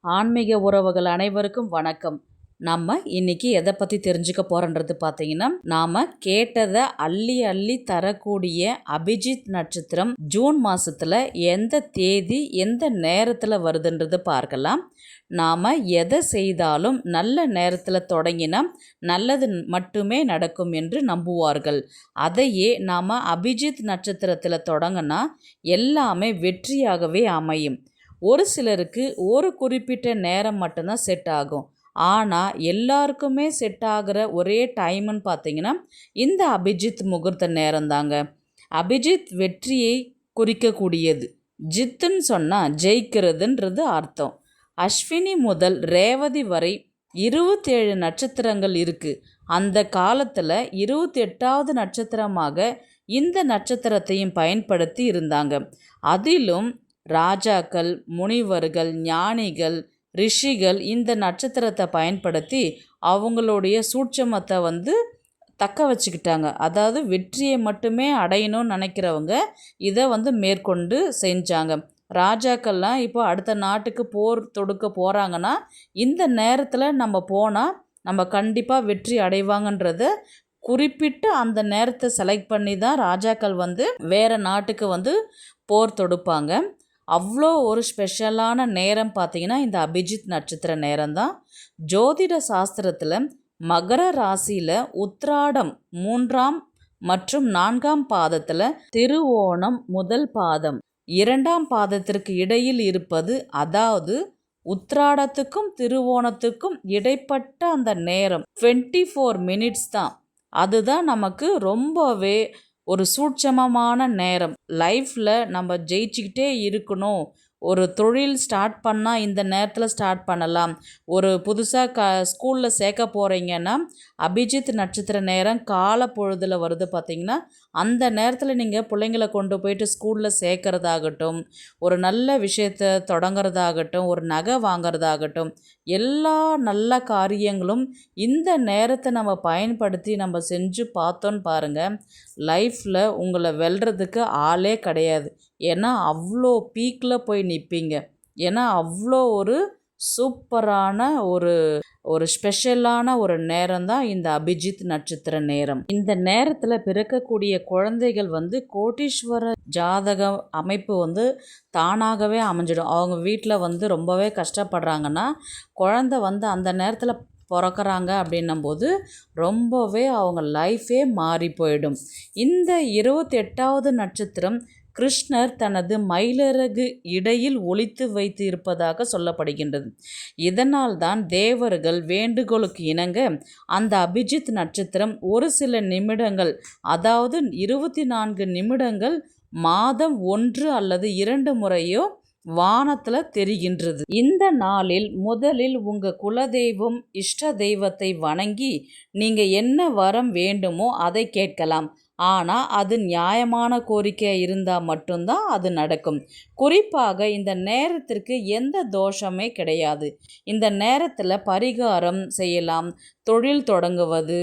ஆன்மீக உறவுகள் அனைவருக்கும் வணக்கம். நம்ம இன்னைக்கு எதை பற்றி தெரிஞ்சுக்க போகிறோன்றது பார்த்தீங்கன்னா, நாம் கேட்டதை அள்ளி அள்ளி தரக்கூடிய அபிஜித் நட்சத்திரம் ஜூன் மாதத்தில் எந்த தேதி எந்த நேரத்தில் வருதுன்றது பார்க்கலாம். நாம் எதை செய்தாலும் நல்ல நேரத்தில் தொடங்கினா நல்லது மட்டுமே நடக்கும் என்று நம்புவார்கள். அதையே நாம் அபிஜித் நட்சத்திரத்தில் தொடங்கினா எல்லாமே வெற்றியாகவே அமையும். ஒரு சிலருக்கு ஒரு குறிப்பிட்ட நேரம் மட்டும்தான் செட் ஆகும். ஆனால் எல்லாருக்குமே செட் ஆகிற ஒரே டைம்னு பார்த்தீங்கன்னா இந்த அபிஜித் முகூர்த்த நேரம் தாங்க. அபிஜித் வெற்றியை குறிக்கக்கூடியது. ஜித்துன்னு சொன்னால் ஜெயிக்கிறதுன்றது அர்த்தம். அஸ்வினி முதல் ரேவதி வரை 27 நட்சத்திரங்கள் இருக்குது. அந்த காலத்தில் 28வது நட்சத்திரமாக இந்த நட்சத்திரத்தையும் பயன்படுத்தி இருந்தாங்க. அதிலும் ராஜாக்கள், முனிவர்கள், ஞானிகள், ரிஷிகள் இந்த நட்சத்திரத்தை பயன்படுத்தி அவங்களுடைய சூட்சமத்தை தக்க வச்சுக்கிட்டாங்க. அதாவது வெற்றியை மட்டுமே அடையணும்னு நினைக்கிறவங்க இதை மேற்கொண்டு செஞ்சாங்க. ராஜாக்கள்லாம் இப்போ அடுத்த நாட்டுக்கு போர் தொடுக்க போகிறாங்கன்னா இந்த நேரத்தில் நம்ம போனால் நம்ம கண்டிப்பாக வெற்றி அடைவாங்கன்றத குறிப்பிட்டு அந்த நேரத்தை செலக்ட் பண்ணி தான் ராஜாக்கள் வேறு நாட்டுக்கு போர் தொடுப்பாங்க. அவ்வளோ ஒரு ஸ்பெஷலான நேரம் பார்த்திங்கன்னா இந்த அபிஜித் நட்சத்திர நேரம் தான். ஜோதிட சாஸ்திரத்தில் மகர ராசியில் உத்திராடம் 3ஆம் மற்றும் 4ஆம் பாதத்தில், திருவோணம் முதல் பாதம் 2ஆம் பாதத்திற்கு இடையில் இருப்பது, அதாவது உத்திராடத்துக்கும் திருவோணத்துக்கும் இடைப்பட்ட அந்த நேரம் 24 மினிட்ஸ் தான். அதுதான் நமக்கு ரொம்பவே ஒரு சூட்சமமான நேரம். லைஃப்பில் நம்ம ஜெயிச்சுக்கிட்டே இருக்கணும். ஒரு தொழில் ஸ்டார்ட் பண்ணால் இந்த நேரத்தில் ஸ்டார்ட் பண்ணலாம். ஒரு புதுசாக ஸ்கூலில் சேர்க்க போகிறீங்கன்னா அபிஜித் நட்சத்திர நேரம் கால பொழுதில் வருது பார்த்திங்கன்னா, அந்த நேரத்தில் நீங்கள் பிள்ளைங்களை கொண்டு போயிட்டு ஸ்கூலில் சேர்க்குறதாகட்டும், ஒரு நல்ல விஷயத்தை தொடங்குறதாகட்டும், ஒரு நகை வாங்கிறதாகட்டும், எல்லா நல்ல காரியங்களும் இந்த நேரத்தை நம்ம பயன்படுத்தி நம்ம செஞ்சு பார்த்தோன்னு பாருங்கள், லைஃப்பில் உங்களை வெல்றதுக்கு ஆளே கிடையாது. ஏன்னா அவ்வளோ பீக்கில் போய் நிற்பீங்க. ஏன்னா அவ்வளோ ஒரு சூப்பரான ஒரு ஸ்பெஷலான ஒரு நேரம் தான் இந்த அபிஜித் நட்சத்திர நேரம். இந்த நேரத்தில் பிறக்கக்கூடிய குழந்தைகள் கோடீஸ்வர ஜாதக அமைப்பு தானாகவே அமைஞ்சிடும். அவங்க வீட்டில் ரொம்பவே கஷ்டப்படுறாங்கன்னா குழந்தை அந்த நேரத்தில் பிறக்கிறாங்க அப்படின்னும்போது ரொம்பவே அவங்க லைஃபே மாறி போயிடும். இந்த 28வது நட்சத்திரம் கிருஷ்ணர் தனது மயிலிறகு இடையில் ஒளித்து வைத்து இருப்பதாக சொல்லப்படுகின்றது. இதனால் தான் தேவர்கள் வேண்டுகோளுக்கு இணங்க அந்த அபிஜித் நட்சத்திரம் ஒரு சில நிமிடங்கள், அதாவது 24 நிமிடங்கள் மாதம் 1 அல்லது 2 முறையோ வானத்தில் தெரிகின்றது. இந்த நாளில் முதலில் உங்கள் குலதெய்வம், இஷ்ட தெய்வத்தை வணங்கி நீங்கள் என்ன வரம் வேண்டுமோ அதை கேட்கலாம். ஆனால் அது நியாயமான கோரிக்கை இருந்தால் மட்டும்தான் அது நடக்கும். குறிப்பாக இந்த நேரத்திற்கு எந்த தோஷமே கிடையாது. இந்த நேரத்தில் பரிகாரம் செய்யலாம், தொழில் தொடங்குவது,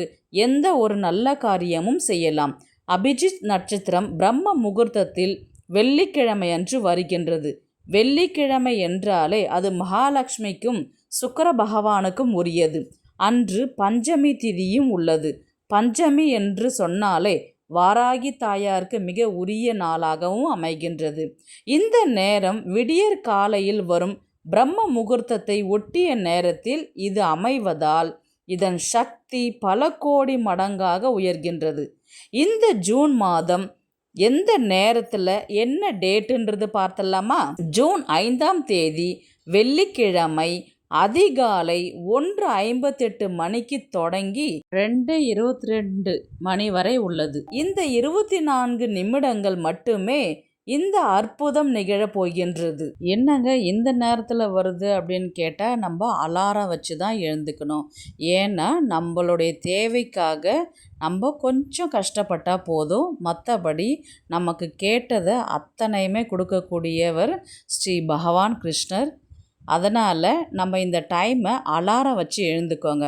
எந்த ஒரு நல்ல காரியமும் செய்யலாம். அபிஜித் நட்சத்திரம் பிரம்ம முகூர்த்தத்தில் வெள்ளிக்கிழமை அன்று வருகின்றது. வெள்ளிக்கிழமை என்றாலே அது மகாலட்சுமிக்கும் சுக்கிர பகவானுக்கும் உரியது. அன்று பஞ்சமி திதியும் உள்ளது. பஞ்சமி என்று சொன்னாலே வாராகி தாயாருக்கு மிக உரிய நாளாகவும் அமைகின்றது. இந்த நேரம் விடியற் காலையில் வரும் பிரம்ம முகூர்த்தத்தை ஒட்டிய நேரத்தில் இது அமைவதால் இதன் சக்தி பல கோடி மடங்காக உயர்கின்றது. இந்த ஜூன் மாதம் எந்த நேரத்தில் என்ன டேட்டுன்றது பார்த்தலாமா? ஜூன் 5ஆம் தேதி வெள்ளிக்கிழமை அதிகாலை 1:58 மணிக்கு தொடங்கி 2:22 மணி வரை உள்ளது. இந்த 24 நிமிடங்கள் மட்டுமே இந்த அற்புதம் நிகழப் போகின்றது. என்னங்க இந்த நேரத்தில் வருது அப்படின்னு கேட்டால் நம்ம அலாரம் வச்சு தான் எழுந்துக்கணும். ஏன்னா நம்மளுடைய தேவைக்காக நம்ம கொஞ்சம் கஷ்டப்பட்டால் போதும். மற்றபடி நமக்கு கேட்டதை அத்தனையுமே கொடுக்கக்கூடியவர் ஸ்ரீ பகவான் கிருஷ்ணர். அதனால் நம்ம இந்த டைமை அலாரம் வச்சு எழுந்துக்கோங்க.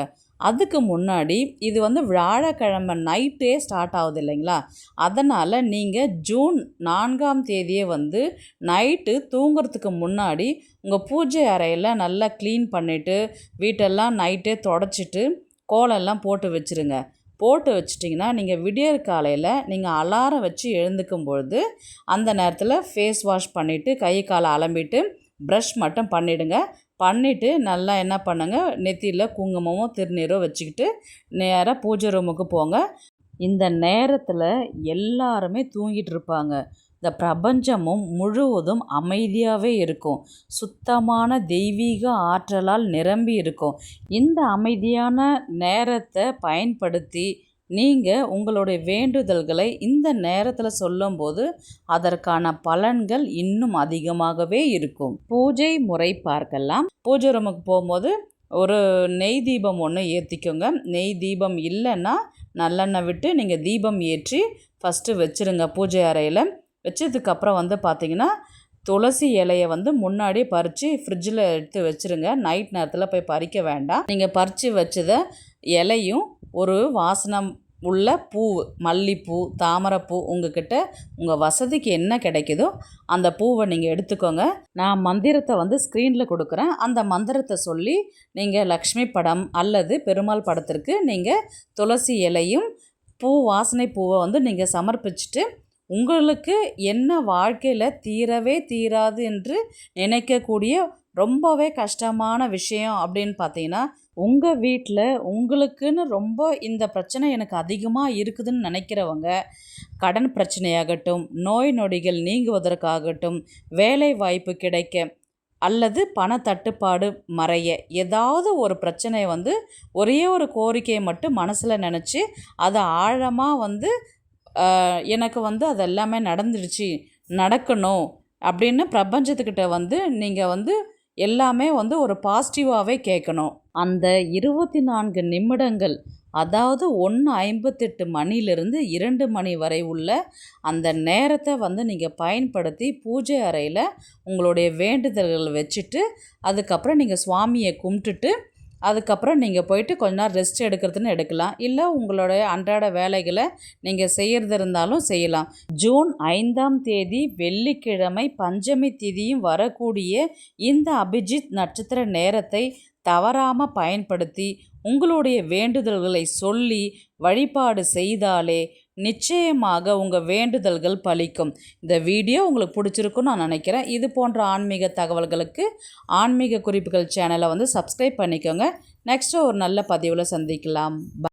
அதுக்கு முன்னாடி இது வந்து வியாழக்கிழமை நைட்டே ஸ்டார்ட் ஆகுது இல்லைங்களா, அதனால் நீங்கள் ஜூன் 4ஆம் தேதியே வந்து நைட்டு தூங்குறதுக்கு முன்னாடி உங்கள் பூஜை அறையில் நல்லா க்ளீன் பண்ணிவிட்டு வீட்டெல்லாம் நைட்டே தொடச்சிட்டு கோலம்லாம் போட்டு வச்சுருங்க. போட்டு வச்சிட்டிங்கன்னா நீங்கள் விடியற் காலையில் நீங்கள் அலாரம் வச்சு எழுந்துக்கும் பொழுது அந்த நேரத்தில் ஃபேஸ் வாஷ் பண்ணிவிட்டு கை காலை அலம்பிட்டு ப்ரஷ் மட்டும் பண்ணிவிடுங்க. பண்ணிவிட்டு நல்லா என்ன பண்ணுங்கள், நெத்தியில் குங்குமமோ திருநீரோ வச்சுக்கிட்டு நேராக பூஜை ரூமுக்கு போங்க. இந்த நேரத்தில் எல்லாருமே தூங்கிட்டு இருப்பாங்க. இந்த பிரபஞ்சமும் முழுவதும் அமைதியாகவே இருக்கும். சுத்தமான தெய்வீக ஆற்றலால் நிரம்பி இருக்கும். இந்த அமைதியான நேரத்தை பயன்படுத்தி நீங்கள் உங்களுடைய வேண்டுதல்களை இந்த நேரத்தில் சொல்லும்போது அதற்கான பலன்கள் இன்னும் அதிகமாகவே இருக்கும். பூஜை முறை பார்க்கலாம். பூஜை ரூமுக்கு போகும்போது ஒரு நெய் தீபம் ஒன்று ஏற்றிக்கோங்க. நெய் தீபம் இல்லைன்னா நல்லெண்ணெய் விட்டு நீங்கள் தீபம் ஏற்றி ஃபஸ்ட்டு வச்சுருங்க. பூஜை அறையில் வச்சதுக்கப்புறம் வந்து பார்த்திங்கன்னா துளசி இலையை வந்து முன்னாடியே பறித்து ஃப்ரிட்ஜில் எடுத்து வச்சுருங்க. நைட் நேரத்தில் போய் பறிக்க வேண்டாம். நீங்கள் பறித்து வச்சத இலையும் ஒரு வாசனம் உள்ள பூ, மல்லிப்பூ, தாமரைப்பூ, உங்ககிட்ட உங்கள் வசதிக்கு என்ன கிடைக்குதோ அந்த பூவை நீங்கள் எடுத்துக்கோங்க. நான் மந்திரத்தை வந்து ஸ்க்ரீனில் கொடுக்குறேன். அந்த மந்திரத்தை சொல்லி நீங்கள் லக்ஷ்மி படம் அல்லது பெருமாள் படத்திற்கு நீங்கள் துளசி இலையும் வாசனை பூவை வந்து நீங்கள் சமர்ப்பிச்சுட்டு உங்களுக்கு என்ன வாழ்க்கையில் தீரவே தீராது என்று நினைக்கக்கூடிய ரொம்பவே கஷ்டமான விஷயம் அப்படின்னு பார்த்தீங்கன்னா, உங்கள் வீட்டில் உங்களுக்குன்னு ரொம்ப இந்த பிரச்சனை எனக்கு அதிகமாக இருக்குதுன்னு நினைக்கிறவங்க, கடன் பிரச்சனையாகட்டும், நோய் நொடிகள் நீங்குவதற்காகட்டும், வேலை வாய்ப்பு கிடைக்க அல்லது பண தட்டுப்பாடு மறைய, ஏதாவது ஒரு பிரச்சனையை வந்து ஒரே ஒரு கோரிக்கையை மட்டும் மனசில் நினச்சி அதை ஆழமாக வந்து எனக்கு வந்து அது எல்லாமே நடந்துடுச்சு, நடக்கணும் அப்படின்னு பிரபஞ்சத்துக்கிட்ட வந்து நீங்கள் வந்து எல்லாமே வந்து ஒரு பாசிட்டிவாகவே கேட்கணும். அந்த 24 நிமிடங்கள், அதாவது 1:58 மணிலிருந்து 2 மணி வரை உள்ள அந்த நேரத்தை வந்து நீங்கள் பயன்படுத்தி பூஜை அறையில் உங்களுடைய வேண்டுதல்கள் வச்சுட்டு அதுக்கப்புறம் நீங்கள் சுவாமியை கும்பிட்டுட்டு அதுக்கப்புறம் நீங்கள் போயிட்டு கொஞ்ச நேரம் ரெஸ்ட் எடுக்கிறதுன்னு எடுக்கலாம். இல்லை உங்களுடைய அன்றாட வேலைகளை நீங்கள் செய்கிறது இருந்தாலும் செய்யலாம். ஜூன் 5ஆம் தேதி வெள்ளிக்கிழமை பஞ்சமி திதியும் வரக்கூடிய இந்த அபிஜித் நட்சத்திர நேரத்தை தவறாமல் பயன்படுத்தி உங்களுடைய வேண்டுதல்களை சொல்லி வழிபாடு செய்தாலே நிச்சயமாக உங்கள் வேண்டுதல்கள் பலிக்கும். இந்த வீடியோ உங்களுக்கு பிடிச்சிருக்குன்னு நான் நினைக்கிறேன். இது போன்ற ஆன்மீக தகவல்களுக்கு ஆன்மீக குறிப்புகள் சேனலை வந்து சப்ஸ்கிரைப் பண்ணிக்கோங்க. நெக்ஸ்ட்டு ஒரு நல்ல பதிவில் சந்திக்கலாம்.